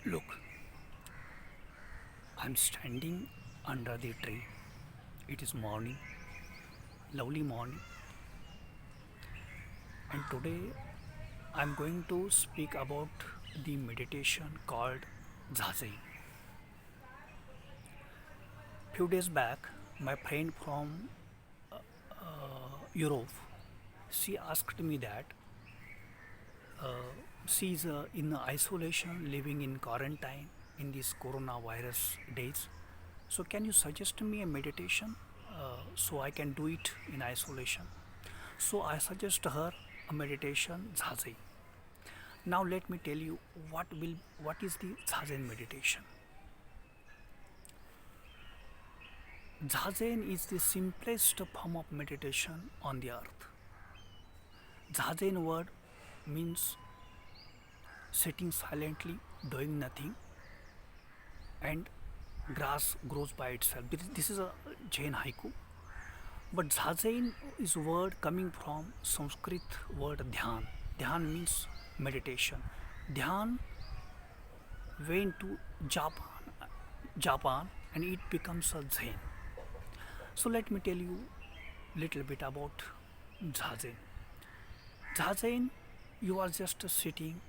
Look, I'm standing under the tree. It is morning, lovely morning, and today I'm going to speak about the meditation called Zazen. Few days back, my friend from Europe, she asked me that she's in isolation, living in quarantine in this coronavirus days. So can you suggest me a meditation so I can do it in isolation? So I suggest her a meditation Zazen. Now let me tell you what is the Zazen meditation. Zazen is the simplest form of meditation on the earth. Zazen word means sitting silently, doing nothing, and grass grows by itself. This is a Jain haiku. But Zazen is word coming from Sanskrit word dhyan. Dhyan means meditation. Dhyan went to Japan, and it becomes a Zen. So let me tell you little bit about Zazen. Zazen, you are just sitting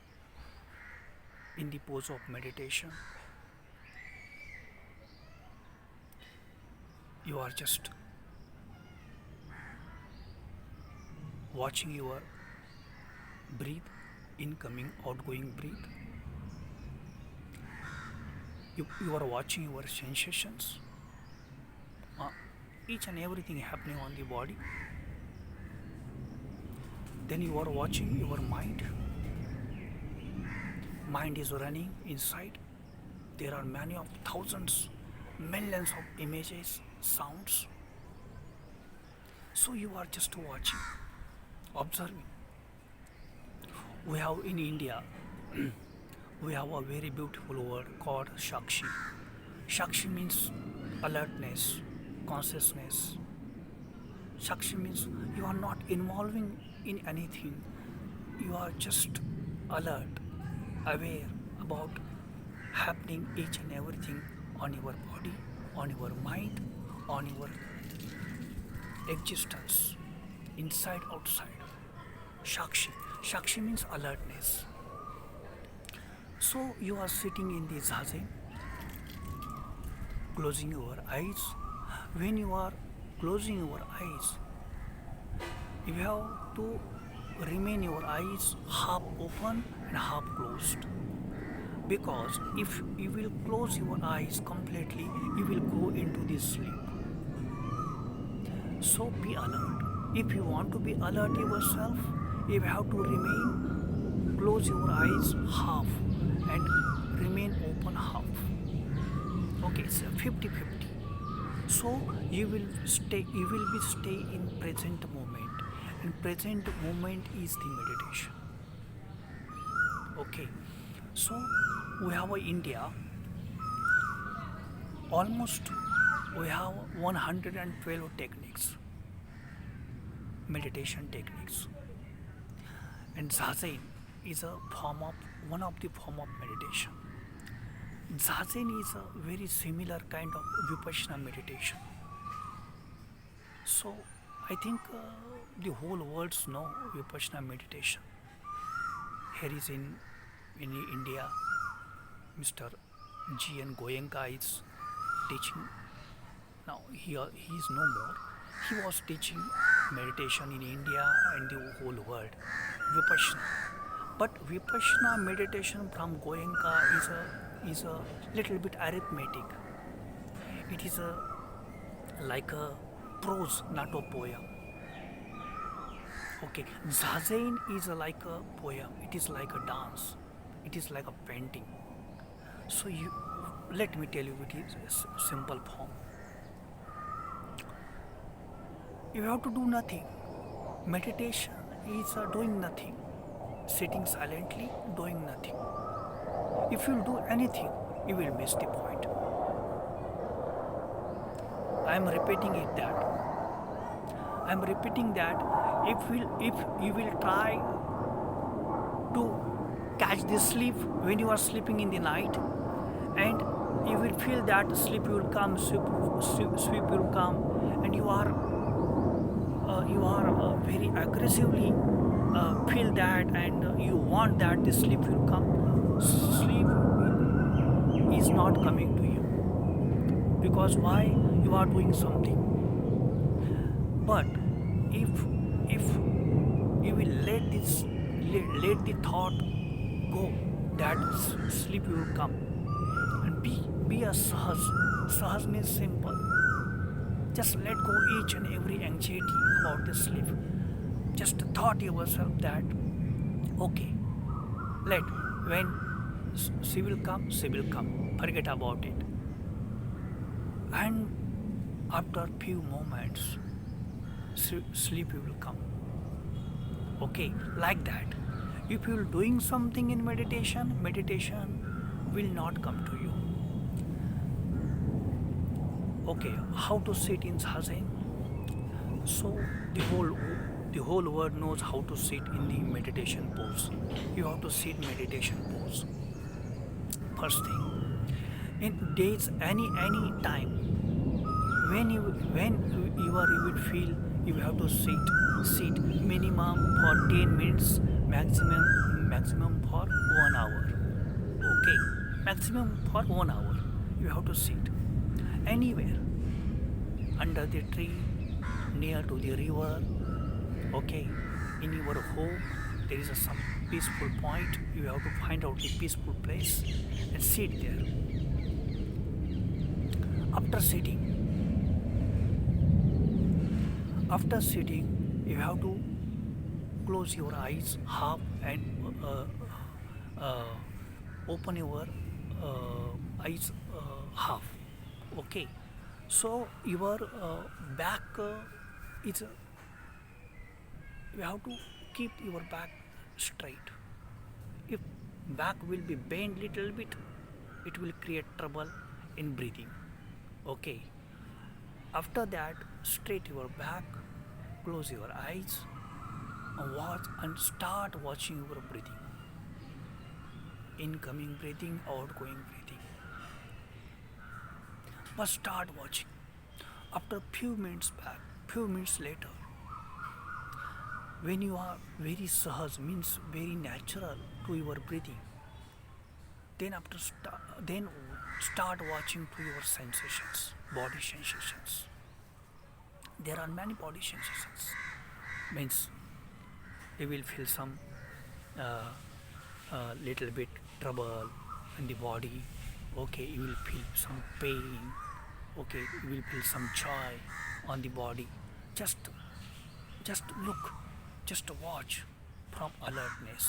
in the pose of meditation. You are just watching your breathe, incoming, outgoing breathe. You are watching your sensations, uh, each and everything happening on the body. Then you are watching your mind. Mind is running inside. There are many of thousands, millions of images, sounds. So you are just watching, observing. We have in India, we have a very beautiful word called Shakshi. Shakshi means alertness, consciousness. Shakshi means you are not involving in anything. You are just alert, aware about happening each and everything on your body, on your mind, on your existence, inside, outside. Shakshi. Shakshi means alertness. So you are sitting in the zazen, closing your eyes. When you are closing your eyes, you have to remain your eyes half open and half closed. Because if you will close your eyes completely, you will go into this sleep. So be alert. If you want to be alert yourself, you have to remain close your eyes half and remain open half. Okay, it's a 50-50. So you will be stay in present moment, and present moment is the meditation. Okay, so we have a India, almost we have 112 techniques, meditation techniques, and Zazen is a form of one of the form of meditation. Zazen is a very similar kind of Vipassana meditation. So I think the whole world know Vipassana meditation. Here is in India, Mr. G. N. Goenka is teaching. Now he is no more. He was teaching meditation in India and the whole world, Vipassana. But Vipassana meditation from Goenka is a little bit arithmetic. It is a like a prose, not a poem. Okay, Zazen is like a poem. It is like a dance. It is like a painting. So you let me tell you it is a simple form. You have to do nothing. Meditation is doing nothing, sitting silently, doing nothing. If you do anything, you will miss the point. I am repeating it that. I am repeating that if you will try to catch catch this sleep when you are sleeping in the night, and you will feel that sleep will come, sleep will come, and you are very aggressively feel that, and you want that the sleep will come. Sleep is not coming to you because why? You are doing something. But if you will let the thought go, that sleep will come. And be a sahaj. Sahaj means simple. Just let go each and every anxiety about the sleep. Just thought yourself that okay, let when she will come, she will come. Forget about it. And after few moments, sleep will come. Okay, like that. If you're doing something in meditation, meditation will not come to you. Okay, how to sit in zazen? So the whole world knows how to sit in the meditation pose. You have to sit meditation pose. First thing, in days any time when you will feel you have to sit minimum for 10 minutes, maximum for 1 hour. Okay, maximum for 1 hour. You have to sit anywhere under the tree, near to the river. Okay, in your home there is some peaceful point. You have to find out the peaceful place and sit there. After sitting, after sitting, you have to close your eyes half and uh, open your eyes half. Okay, so your back is you have to keep your back straight. If back will be bent little bit, it will create trouble in breathing. Okay, after that, straight your back, close your eyes, and watch and start watching your breathing. Incoming breathing, outgoing breathing. But start watching. After few minutes back, few minutes later, when you are very sahaj, means very natural to your breathing, then then start watching to your sensations, body sensations. There are many body sensations. Means you will feel some uh, little bit trouble in the body. Okay, you will feel some pain. Okay, you will feel some joy on the body. Just just look, just watch from alertness.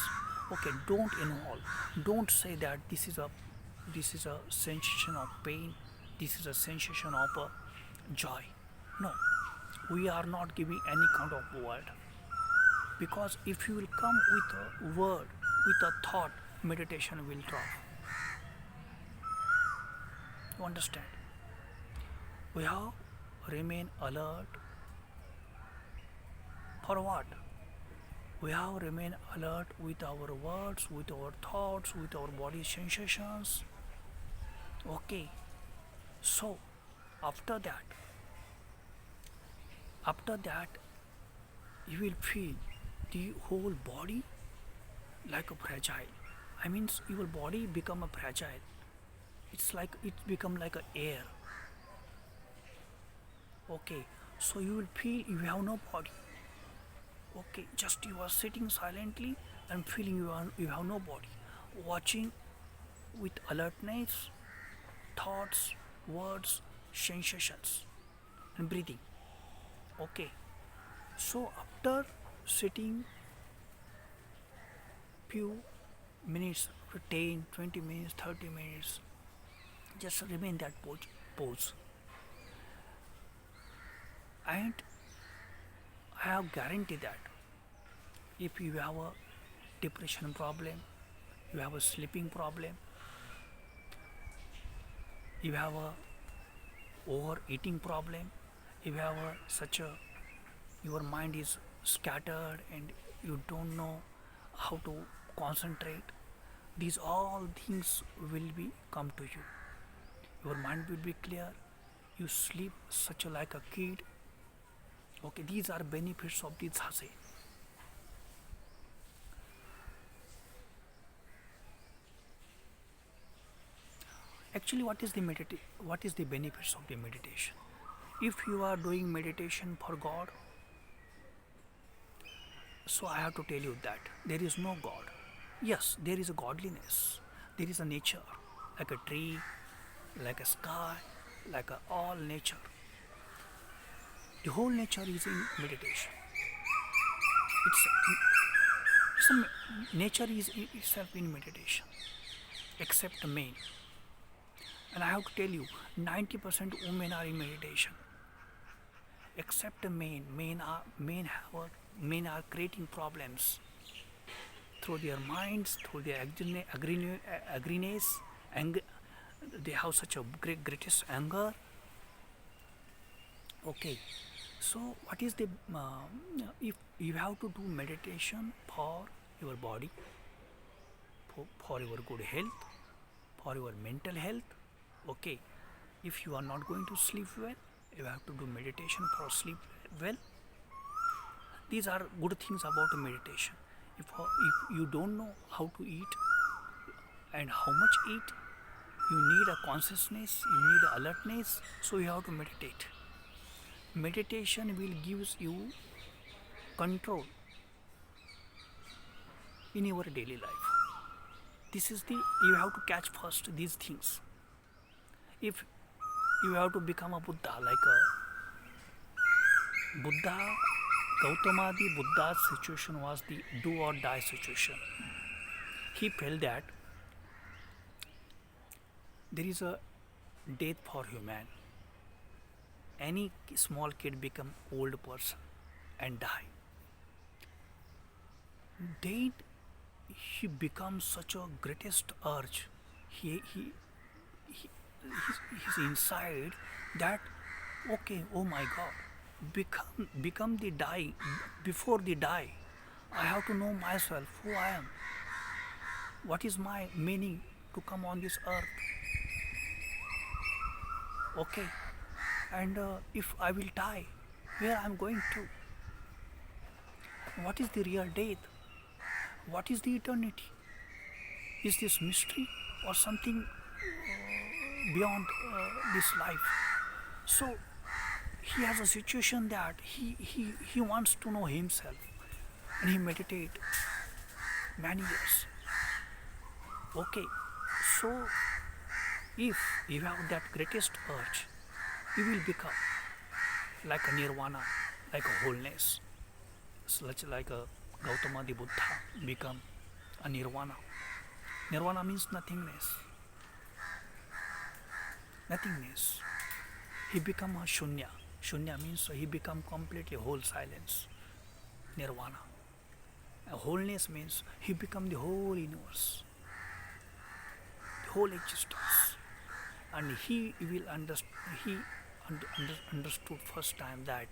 Okay, don't involve. Don't say that this is a sensation of pain. This is a sensation of joy. No, we are not giving any kind of word, because if you will come with a word, with a thought, meditation will drop. You understand? We have remain alert for what? We have remain alert with our words, with our thoughts, with our body sensations. Okay, so after that, after that, you will feel the whole body like a fragile. I mean, your body become a fragile. It's like it become like a air. Okay, so you will feel you have no body. Okay, just you are sitting silently and feeling you have no body, watching with alertness, thoughts, words, sensations, and breathing. Okay, so after sitting few minutes, 10, 20 minutes, 30 minutes, just remain that pose. And I have guarantee that if you have a depression problem, you have a sleeping problem, you have a overeating problem, if you have such a your mind is scattered and you don't know how to concentrate, These all things will be come to you. Your mind will be clear. You sleep such a like a kid. Okay, these are benefits of the zazen. Actually, what is the benefits of the meditation? If you are doing meditation for God, so I have to tell you that there is no God. Yes, there is a godliness. There is a nature, like a tree, like a sky, like a all nature. The whole nature is in meditation. It's, nature is itself in meditation, except the man. And I have to tell you, 90% women are in meditation, except the men. Men are creating problems through their minds, through their agreements, and they have such a greatest anger. Okay, so what is the if you have to do meditation for your body, for your good health, for your mental health? Okay, if you are not going to sleep well, you have to do meditation for sleep well. These are good things about meditation. If you don't know how to eat and how much eat, you need a consciousness, you need a alertness, so you have to meditate. Meditation will gives you control in your daily life. This is the you have to catch first these things. If you have to become a Buddha, like a Buddha, Gautamadi Buddha's situation was the do or die situation. He felt that there is a death for human. Any small kid become old person and die. Then he becomes such a greatest urge. He he's inside that okay, oh my God, become the die before the die. I have to know myself who I am. What is my meaning to come on this earth? Okay, and if I will die, where I am going to? What is the real death? What is the eternity? Is this mystery or something beyond this life? So he has a situation that he wants to know himself, and he meditate many years. Okay, so if you have that greatest urge, you will become like a nirvana, like a wholeness, such like a Gautama the Buddha become a nirvana. Nirvana means nothingness. Nothingness. He become a shunya. Shunya means he become completely whole silence. Nirvana. Wholeness means he become the whole universe, the whole existence, and he will understood first time that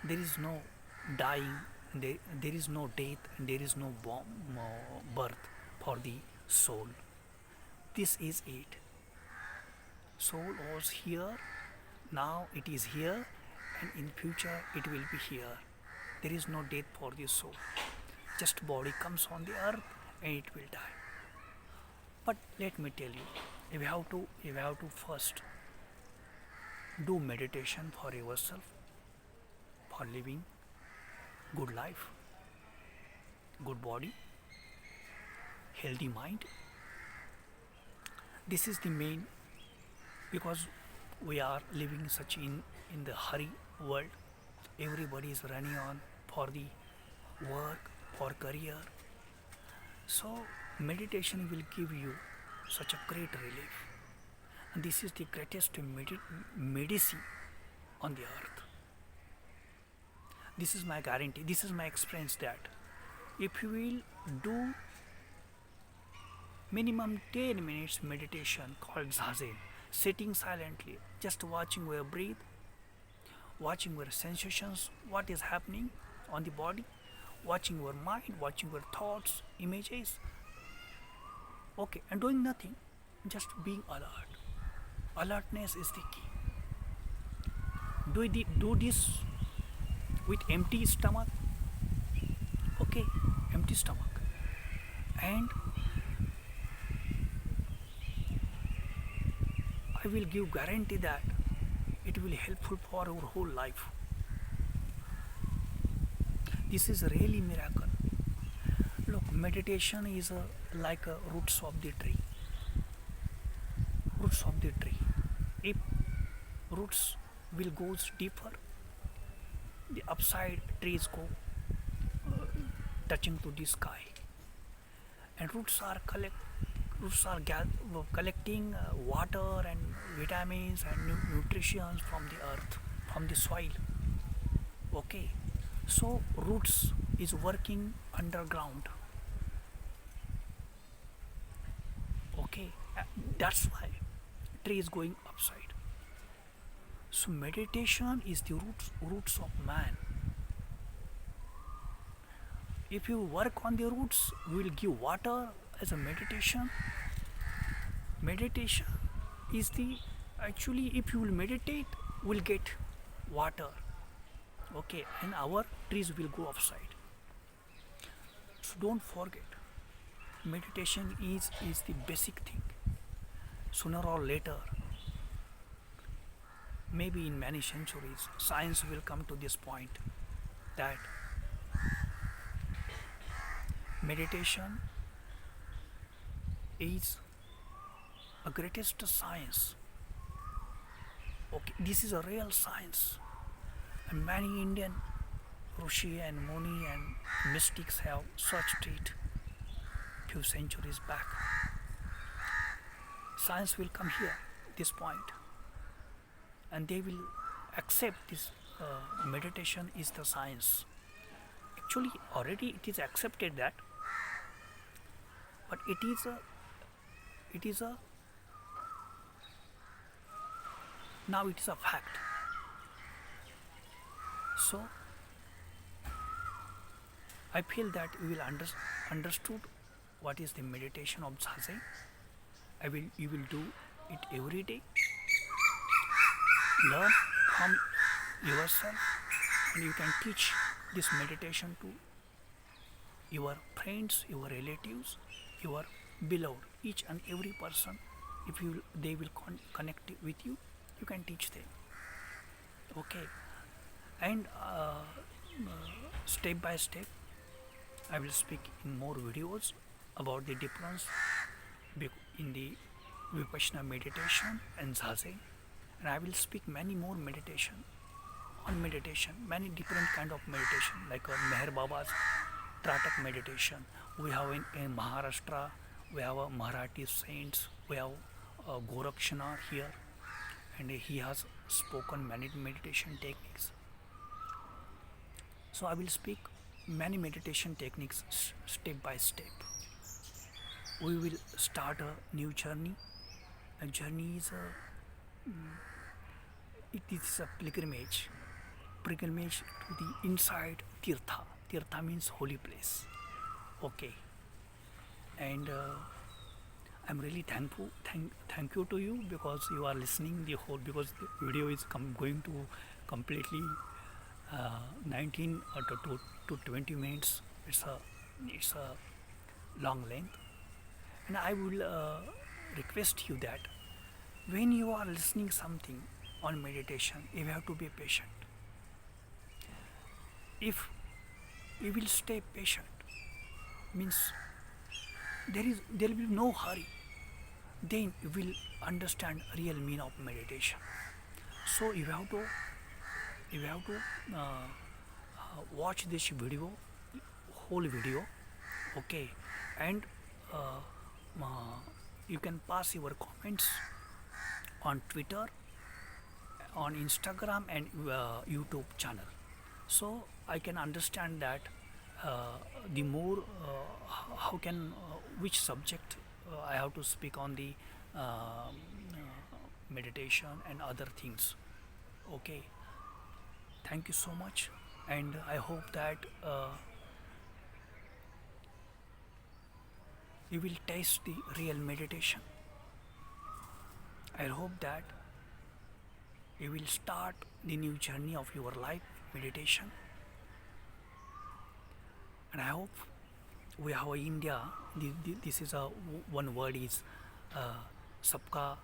there is no dying, there is no death, and there is no birth for the soul. This is it. Soul was here, now it is here, and in future it will be here. There is no death for the soul. Just body comes on the earth and it will die. But let me tell you, you have to first do meditation for yourself, for living good life, good body, healthy mind. This is the main, because we are living such in the hurry world. Everybody is running on for the work, for career. So meditation will give you such a great relief. And this is the greatest medicine on the earth. This is my guarantee, this is my experience that if you will do minimum 10 minutes meditation called zazen, sitting silently, just watching your breath, watching your sensations, what is happening on the body, watching your mind, watching your thoughts, images, Okay, and doing nothing, just being alert. Alertness is the key. Do this with empty stomach. Okay, empty stomach, and I will give guarantee that it will helpful for our whole life. This is really miracle. Look, meditation is like roots of the tree. Roots of the tree. If roots will goes deeper, the upside trees go touching to the sky, and roots are collecting water and vitamins and nutrition from the earth, from the soil. Okay, so roots is working underground. Okay, that's why tree is going upside. So meditation is the roots of man. If you work on the roots, we will give water as a meditation. Meditation is the actually, if you will meditate, we'll get water. Okay, and our trees will go upside. So don't forget, meditation is the basic thing. Sooner or later, maybe in many centuries, science will come to this point that meditation is a greatest science. Okay, this is a real science, and many Indian Rishi and Muni and mystics have searched it few centuries back. Science will come here, this point, and they will accept this meditation is the science. Actually, already it is accepted that, but it is a now it is a fact. So I feel that you will understood what is the meditation of zazen. You will do it every day. Learn from yourself, and you can teach this meditation to your friends, your relatives, your beloved, each and every person. If you they will connect with you, you can teach them. Okay, and step by step, I will speak in more videos about the difference in the Vipassana meditation and Zazen, and I will speak many more meditation, many different kind of meditation like Meher Baba's Tratak meditation. We have in Maharashtra, we have a Marathi saints, we have Gorakshanath here, and he has spoken many meditation techniques. So I will speak many meditation techniques step by step. We will start a new journey. A journey is it is a pilgrimage to the inside tirtha. Tirtha means holy place. Okay, and I'm really thank you to you because you are listening the whole, because the video is going to completely 19 or to 20 minutes. It's a long length, and I will request you that when you are listening something on meditation, you have to be patient. If you will stay patient, means there will be no hurry, then you will understand real meaning of meditation. So you have to watch this video, whole video. Okay, and uh, uh, you can pass your comments on Twitter, on Instagram, and YouTube channel. So I can understand that the more how can which subject I have to speak on the meditation and other things. Okay, thank you so much, and I hope that you will taste the real meditation. I hope that you will start the new journey of your life meditation. And I hope we have India. This is a one word is sabka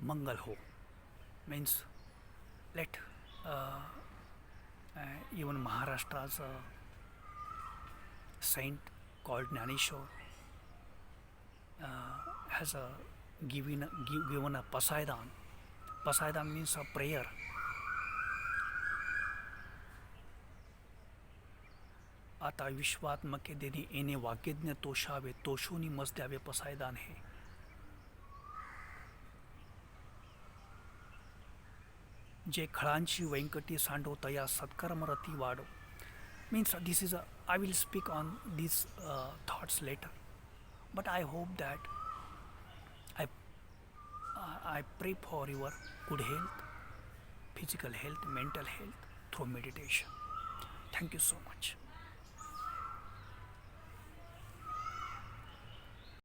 mangal ho, means let uh, even Maharashtra's saint called Nanishore has given a pasaidan. Pasaidan means a prayer. आता विश्वात्मके देनी एने वाक्यज्ञ तोषावे तोषोनी मस द्यावे पसायदान हे. जे खळांची व्यंकटी सांडो तया सत्कर्मरती वाडो. Means this is a, I will speak on these thoughts later. But I hope that I, I pray for your good health, physical health, mental health through meditation. Thank you so much.